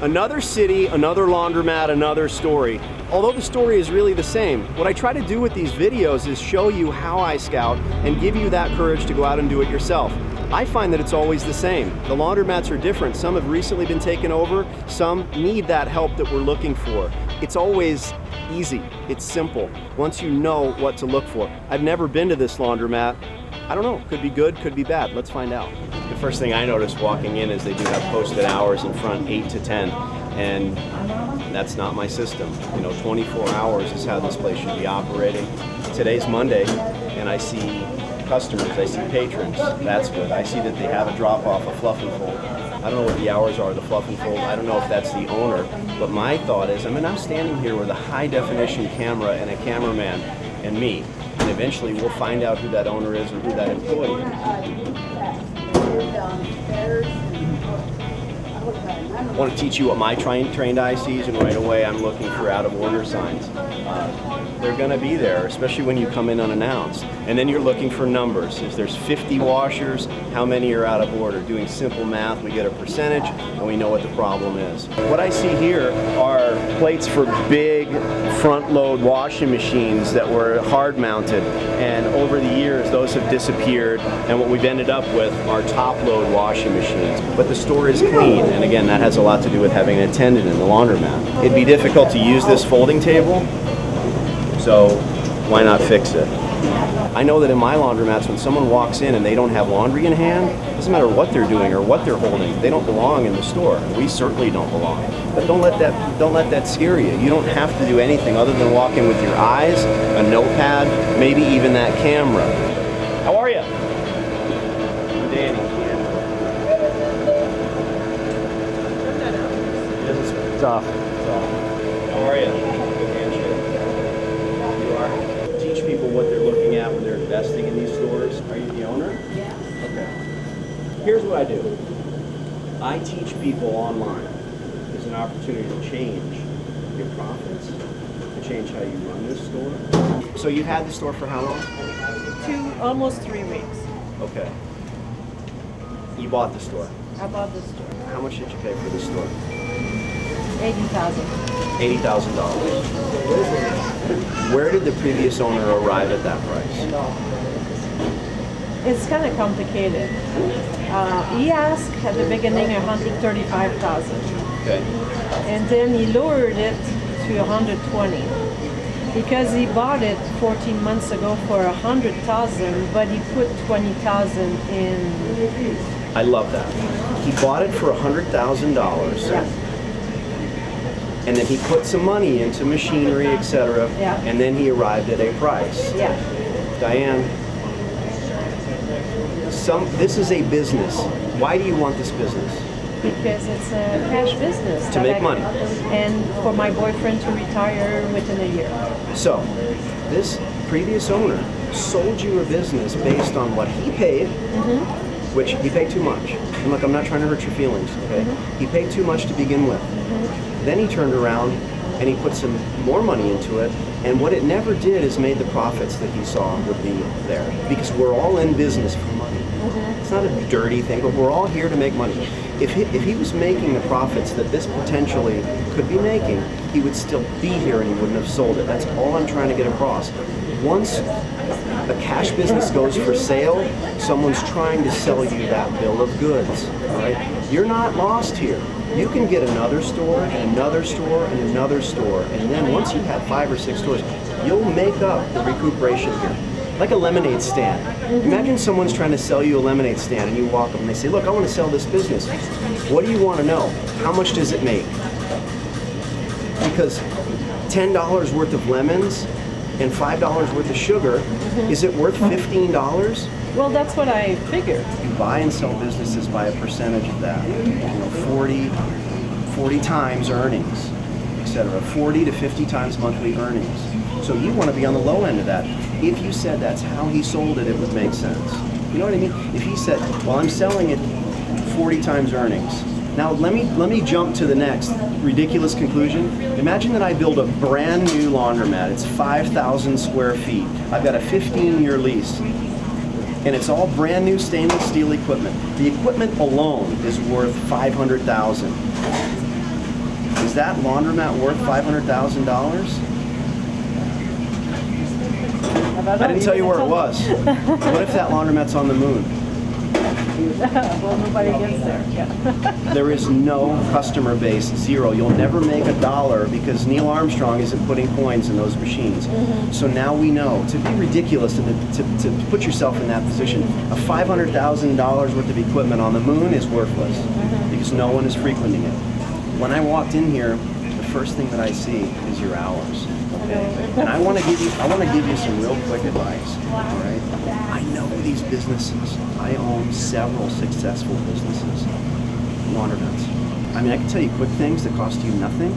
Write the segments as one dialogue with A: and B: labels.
A: Another city, another laundromat, another story. Although the story is really the same, what I try to do with these videos is show you how I scout and give you that courage to go out and do it yourself. I find that it's always the same. The laundromats are different. Some have recently been taken over. Some need that help that we're looking for. It's always easy. It's simple. Once you know what to look for. I've never been to this laundromat. I don't know, could be good, could be bad. Let's find out. The first thing I noticed walking in is they do have posted hours in front, 8 to 10, and that's not my system. You know, 24 hours is how this place should be operating. Today's Monday, and I see customers, I see patrons. That's good. I see that they have a drop-off, a fluff and fold. I don't know what the hours are, the fluff and fold. I don't know if that's the owner, but my thought is, I'm standing here with a high-definition camera and a cameraman and me. And eventually we'll find out who that owner is or who that employee is. I want to teach you what my trained eye sees, and right away I'm looking for out-of-order signs. They're going to be there, especially when you come in unannounced. And then you're looking for numbers. If there's 50 washers, how many are out of order? Doing simple math, we get a percentage, and we know what the problem is. What I see here are plates for big front-load washing machines that were hard-mounted, and over the years those have disappeared, and what we've ended up with are top-load washing machines. But the store is clean, and again, that has a lot to do with having an attendant in the laundromat. It'd be difficult to use this folding table, so why not fix it? I know that in my laundromats, when someone walks in and they don't have laundry in hand, it doesn't matter what they're doing or what they're holding, they don't belong in the store. We certainly don't belong. But don't let that scare you. You don't have to do anything other than walk in with your eyes, a notepad, maybe even that camera. How are you? I'm Danny. This is tough. How are you? Teach people what they're looking at when they're investing in these stores. Are you the owner?
B: Yeah.
A: Okay. Here's what I do. I teach people online. There's an opportunity to change your profits, to change how you run this store. So you've had the store for how long?
B: Almost 3 weeks.
A: Okay. You bought the store.
B: I bought the store.
A: How much did you pay for the store?
B: $80,000.
A: $80,000. Where did the previous owner arrive at that price?
B: It's kind of complicated. He asked at the beginning $135,000.
A: Okay.
B: And then he lowered it to $120,000 because he bought it 14 months ago for $100,000, but he put $20,000 in.
A: I love that. He bought it for $100,000.
B: Yeah.
A: And then he put some money into machinery, etc.
B: Yeah.
A: And then he arrived at a price.
B: Yeah.
A: Diane, this is a business. Why do you want this business?
B: Because it's a cash business.
A: To make money.
B: And for my boyfriend to retire within a year.
A: So, this previous owner sold you a business based on what he paid, which he paid too much. And look, I'm not trying to hurt your feelings, okay? He paid too much to begin with. Then he turned around and he put some more money into it, and what it never did is made the profits that he saw would be there. Because we're all in business for money. It's not a dirty thing, but we're all here to make money. If he was making the profits that this potentially could be making, he would still be here and he wouldn't have sold it. That's all I'm trying to get across. Once a cash business goes for sale, someone's trying to sell you that bill of goods, all right? You're not lost here. You can get another store and another store and another store, and then once you have 5 or 6 stores, you'll make up the recuperation here. Like a lemonade stand. Imagine someone's trying to sell you a lemonade stand and you walk up and they say, look, I want to sell this business. What do you want to know? How much does it make? Because $10 worth of lemons and $5 worth of sugar, is it worth $15?
B: Well, that's what I figured.
A: You buy and sell businesses by a percentage of that. You know, 40 times earnings, etc. 40 to 50 times monthly earnings. So you want to be on the low end of that. If you said that's how he sold it, it would make sense. You know what I mean? If he said, well, I'm selling it 40 times earnings. Now let me jump to the next ridiculous conclusion. Imagine that I build a brand new laundromat. It's 5,000 square feet. I've got a 15-year lease. And it's all brand new stainless steel equipment. The equipment alone is worth $500,000. Is that laundromat worth $500,000? I didn't tell you where it was. What if that laundromat's on the moon?
B: Well, nobody gets there. Yeah.
A: There is no customer base, zero. You'll never make $1 because Neil Armstrong isn't putting coins in those machines. So now we know, to be ridiculous and to put yourself in that position, a $500,000 worth of equipment on the moon is worthless because no one is frequenting it. When I walked in here, the first thing that I see is your hours. Okay? And I want to give you some real quick advice. All right? I know these businesses. I own several successful businesses, laundromats. I mean, I can tell you quick things that cost you nothing,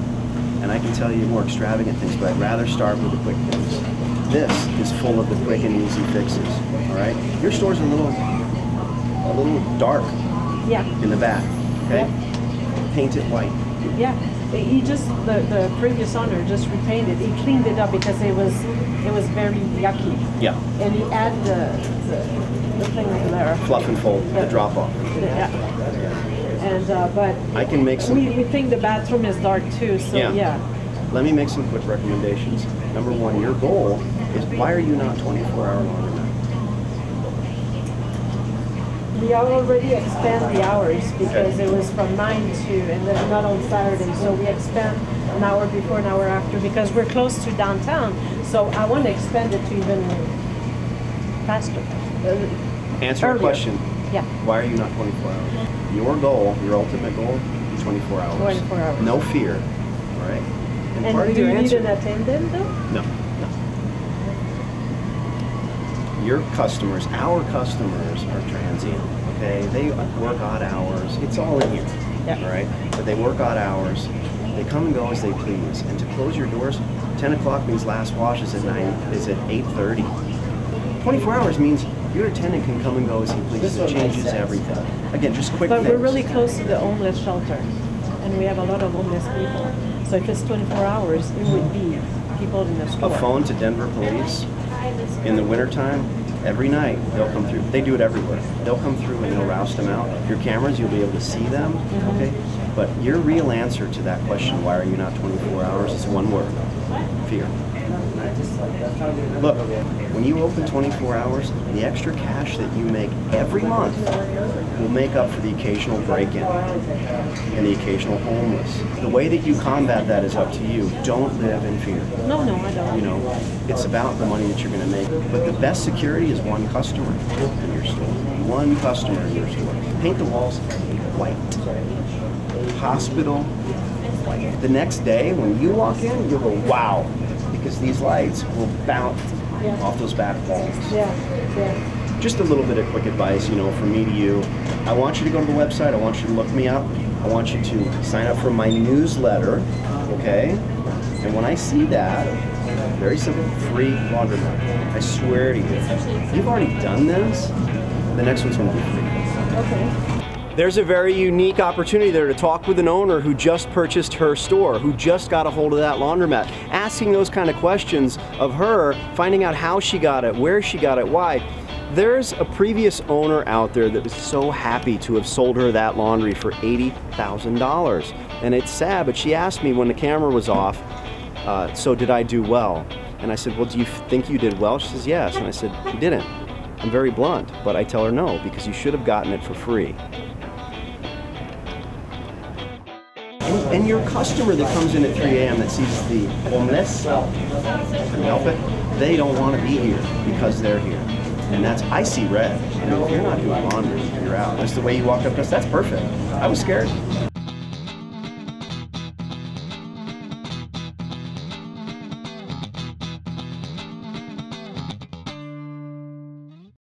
A: and I can tell you more extravagant things, but I'd rather start with the quick things. This is full of the quick and easy fixes. All right? Your store's a little dark.
B: Yeah.
A: In the back. Okay.
B: Yeah.
A: Paint it white.
B: Yeah. He just the previous owner just repainted. He cleaned it up because it was very yucky.
A: Yeah.
B: And he added the thing over there.
A: Fluff and fold, the drop off.
B: Yeah. And but
A: I can make some.
B: We think the bathroom is dark too. So yeah.
A: Let me make some quick recommendations. Number one, your goal is why are you not 24-hour laundromat?
B: We already expand the hours because it was from 9 to, and then not on Saturday. So we expand an hour before, an hour after because we're close to downtown. So I want to expand it to even faster.
A: Answer
B: earlier.
A: a question.
B: Yeah.
A: Why are you not 24 hours? Your goal, your ultimate goal, is 24 hours.
B: 24 hours.
A: No fear. All right. And
B: And
A: part of
B: do
A: your
B: you need
A: answer.
B: an attendant though?
A: No. Your customers, our customers, are transient. Okay, they work odd hours. It's all in here.
B: Yeah.
A: All right, but they work odd hours. They come and go as they please. And to close your doors, 10 o'clock means last wash is at 8:30. 24 hours means your attendant can come and go as he pleases. It changes everything. Again, just quick
B: But
A: things.
B: we're really close to the homeless shelter, and we have a lot of homeless people. So if it's 24 hours, it would be people in the store.
A: A phone to Denver police in the wintertime, every night they'll come through. They do it everywhere. They'll come through and they'll roust them out. Your cameras, you'll be able to see them, okay? But your real answer to that question, why are you not 24 hours, is one word: fear. Look, when you open 24 hours, the extra cash that you make every month will make up for the occasional break-in and the occasional homeless. The way that you combat that is up to you. Don't live in fear.
B: No, I don't.
A: You know, it's about the money that you're going to make. But the best security is one customer in your store. One customer in your store. Paint the walls white. Hospital white. The next day, when you walk in, you'll go, wow, because these lights will bounce off those back walls.
B: Yeah.
A: Just a little bit of quick advice, you know, from me to you. I want you to go to the website. I want you to look me up. I want you to sign up for my newsletter, okay? And when I see that, very simple, free laundromat. I swear to you, you've already done this, the next one's going to be free.
B: Okay.
A: There's a very unique opportunity there to talk with an owner who just purchased her store, who just got a hold of that laundromat, asking those kind of questions of her, finding out how she got it, where she got it, why. There's a previous owner out there that was so happy to have sold her that laundry for $80,000. And it's sad, but she asked me when the camera was off, so did I do well? And I said, well, do you think you did well? She says, yes. And I said, you didn't. I'm very blunt, but I tell her no, because you should have gotten it for free. And your customer that comes in at 3 a.m. that sees the homeless, can help it, they don't want to be here because they're here. And that's, I see red. You know, if you're not doing laundry, you're out. Just the way you walked up to us, that's perfect. I was scared.